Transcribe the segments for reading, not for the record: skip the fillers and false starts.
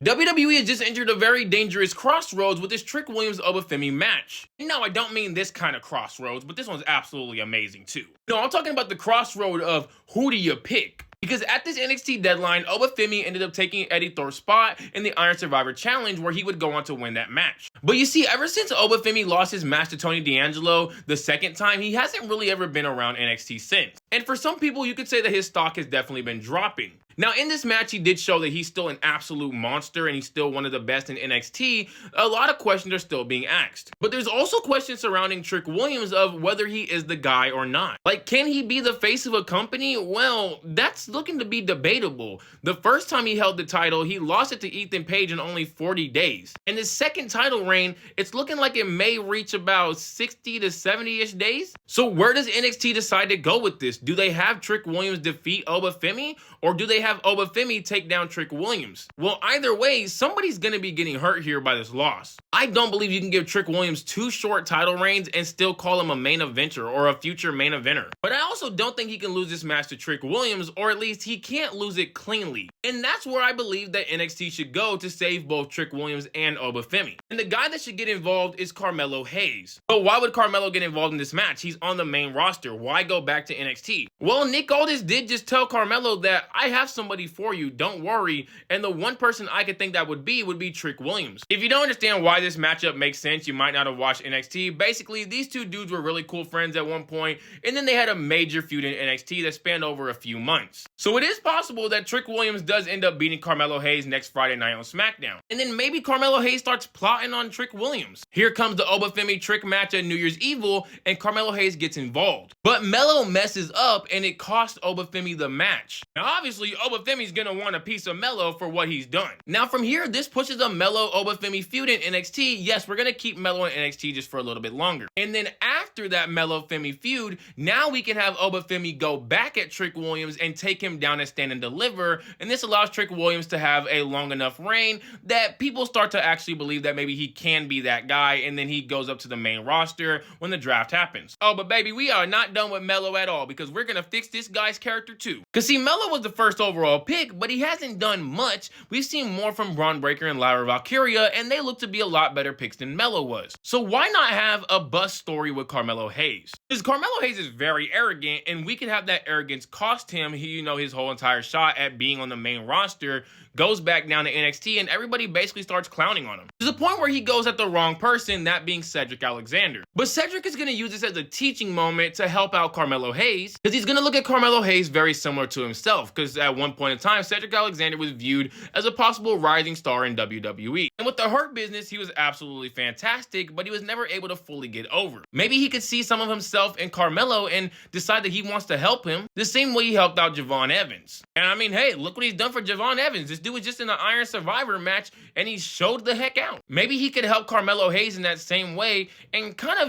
WWE has just entered a very dangerous crossroads with this Trick Williams Obafemi match. No, I don't mean this kind of crossroads, but this one's absolutely amazing too. No, I'm talking about the crossroad of who do you pick? Because at this NXT deadline, Obafemi ended up taking Eddie Thorpe's spot in the Iron Survivor Challenge, where he would go on to win that match. But you see, ever since Obafemi lost his match to Tony D'Angelo the second time, he hasn't really ever been around NXT since. And for some people, you could say that his stock has definitely been dropping. Now, in this match, he did show that he's still an absolute monster and he's still one of the best in NXT. A lot of questions are still being asked. But there's also questions surrounding Trick Williams of whether he is the guy or not. Like, can he be the face of a company? Well, that's looking to be debatable. The first time he held the title, he lost it to Ethan Page in only 40 days. In his second title reign, it's looking like it may reach about 60 to 70-ish days. So where does NXT decide to go with this? Do they have Trick Williams defeat Obafemi, or do they have Obafemi take down Trick Williams? Well, either way, somebody's going to be getting hurt here by this loss. I don't believe you can give Trick Williams 2 short title reigns and still call him a main eventer or a future main eventer. But I also don't think he can lose this match to Trick Williams, or at least he can't lose it cleanly. And that's where I believe that NXT should go to save both Trick Williams and Obafemi. And the guy that should get involved is Carmelo Hayes. But why would Carmelo get involved in this match? He's on the main roster. Why go back to NXT? Well, Nick Aldis did just tell Carmelo that I have somebody for you, don't worry, and the one person I could think that would be Trick Williams. If you don't understand why this matchup makes sense, you might not have watched NXT. Basically, these two dudes were really cool friends at one point, and then they had a major feud in NXT that spanned over a few months. So it is possible that Trick Williams does end up beating Carmelo Hayes next Friday night on SmackDown. And then maybe Carmelo Hayes starts plotting on Trick Williams. Here comes the Obafemi Trick match at New Year's Evil, and Carmelo Hayes gets involved. But Melo messes up, and it costs Obafemi the match. Now, obviously, Obafemi's gonna want a piece of Melo for what he's done. Now, from here, this pushes a Melo Obafemi feud in NXT. Yes, we're gonna keep Melo in NXT just for a little bit longer. And then after that Melo Femi feud, now we can have Obafemi go back at Trick Williams and take him down and stand and deliver. And this allows Trick Williams to have a long enough reign that people start to actually believe that maybe he can be that guy, and then he goes up to the main roster when the draft happens. Oh, but baby, we are not done with Melo at all, because we're gonna fix this guy's character too. Cause see, Melo was the first overall pick, but he hasn't done much. We've seen more from Braun Breaker and Lyra Valkyria, and they look to be a lot better picks than Melo was. So why not have a bust story with Carmelo Hayes? Because Carmelo Hayes is very arrogant, and we could have that arrogance cost him, his whole entire shot at being on the main roster, goes back down to NXT, and everybody basically starts clowning on him. To the point where he goes at the wrong person, that being Cedric Alexander. But Cedric is going to use this as a teaching moment to help out Carmelo Hayes, because he's going to look at Carmelo Hayes very similar to himself, because at one point in time, Cedric Alexander was viewed as a possible rising star in WWE. And with the Hurt Business, he was absolutely fantastic, but he was never able to fully get over. Maybe he could see some of himself in Carmelo and decide that he wants to help him the same way he helped out Javon Evans. And I mean, hey, look what he's done for Javon Evans. This dude was just in an Iron Survivor match, and he showed the heck out. Maybe he could help Carmelo Hayes in that same way and kind of,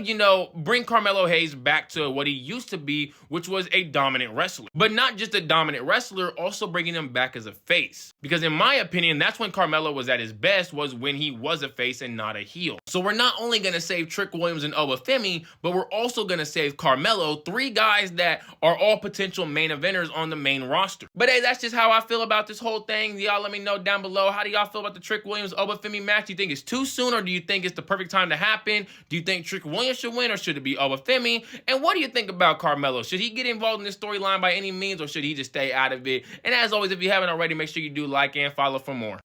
bring Carmelo Hayes back to what he used to be, which was a dominant wrestler. But not just a dominant wrestler, also bringing him back as a face. Because in my opinion, that's when Carmelo was at his best, was when he was a face and not a heel. So we're not only going to save Trick Williams and Obafemi, but we're also going to save Carmelo, 3 guys that are all potential main eventers on the main roster. But hey, that's just how I feel about this whole thing. Y'all let me know down below. How do y'all feel about the Trick Williams Obafemi match? Do you think it's too soon, or do you think it's the perfect time to happen? Do you think Trick Williams should win, or should it be Obafemi? And what do you think about Carmelo? Should he get involved in this storyline by any means, or should he just stay out of it? And as always, if you haven't already, make sure you do like and follow for more.